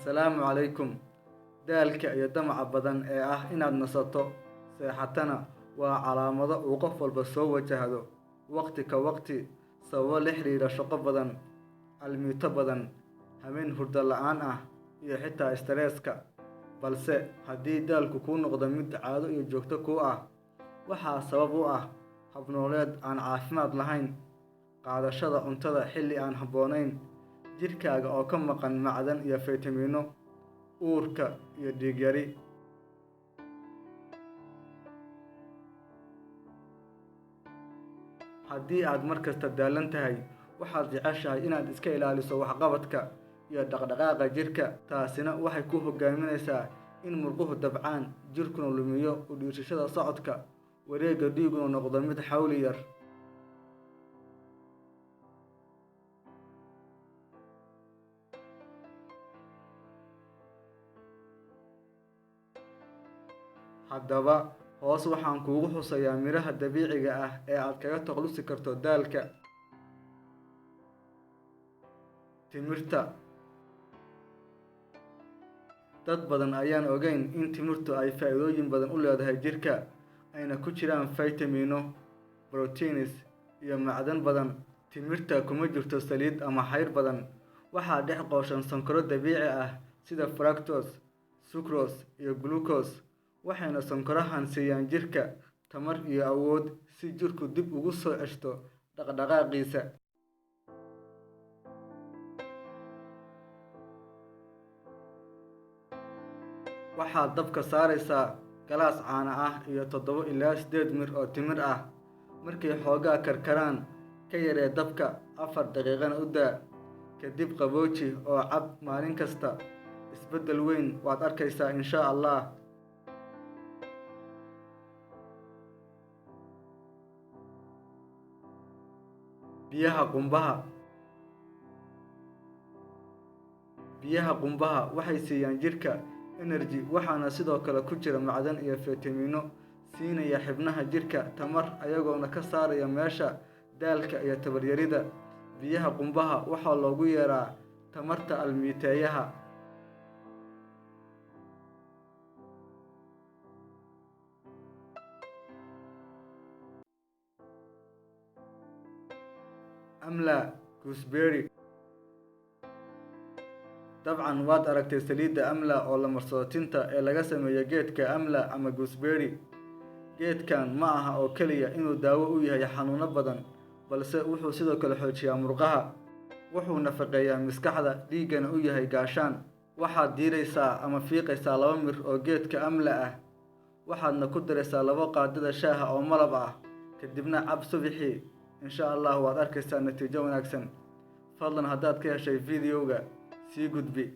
Assalaamu calaykum. Daalka iyo damaca badan ee ah inaad nasato seexatana waa calaamado uu qof walba soo wajahdo waqti ka waqti sababo la xiriira shaqo badan, almiito badan, habeen hurdo la'aan ah iyo xitaa stresska. Balse haddii daalku kuu noqdo mid caado iyo joogto ku ah, waxaa sabab u ah habnololeed aan caafimaad lahayn, qaadashada cuntada xilli aan habboonayn, jirkaaga oo ka maqan macdan iyo faytamiino, uurka iyo dhiig yari. Haddii aad markasta daalan tahay, waxaad jeceshahay inaad iska ilaaliso waxqabadka iyo dhaqdhaqaaqa jirka, taasina waxay ku hogaaminaysaa in murquhu dabcaan, jirkuna lumiyo u dhiirashada socodka, wareegga dhiiguna noqdo mid xawli yar. Haddaba, hoos waxaan kuugu xusayaa miraha dabiiciga ah ee aad kaga takhalusi karto daalka. Timirta. Dad badan ayaan ogeyn in timirtu ay faa'iidooyin badan u leedahay jirka, ayna ku jiraan faytamiino, proteins iyo macdan badan. Timirta kuma jirto saliid ama xayr badan, waxaa dhex qooshan sonkoro dabiici ah sida fructose, sucrose iyo glucose, waxayna sonkorahan siiyaan jirka tamar iyo awood si jirku dib ugu soo ceshto dhaqdhaqaaqiisa. Waxaad dabka saaraysaa galaas caano ah iyo 7 ilaa 8 mir oo timir ah. Markay xoogaa karkaraan, ka yaree dabka 4 daqiiqana u daa. Kadib qabooji oo cab maalin kasta. Isbeddel weyn waad arkaysaa insha Allah. Biyaha qumbaha. Biyaha qumbaha waxay siiyaan jirka energy, waxaana sidoo kale ku jira macdan iyo faytamiino siinaya xubnaha jirka tamar ayagoona ka saaraya meesha daalka iyo tabaryarida. Biyaha qumbaha waxaa loogu yeeraa tamarta almiiteeyaha. Amla gooseberry. Dabcan waad aragtay saliidda amla oo la marsado tinta ee laga sameeyo geedka amla ama gooseberry. Geedkan ma aha oo keliya inuu daawo u yahay xanuuno badan, balse wuxuu sidoo kale xoojiyaa murqaha, wuxuu nafaqeeyaa maskaxda, dhiiggana u yahay gaashaan. Waxaad diiraysaa ama fiiqaysaa 2 mir oo geedka amla ah, waxaadna ku daraysaa 2 qaadada shaaha oo malab ah, kadibna cab subaxii. Insha Allah waad arkaysaa natiijo wanaagsan. Fadlan haddaad ka heshay videoga, sii gudbi.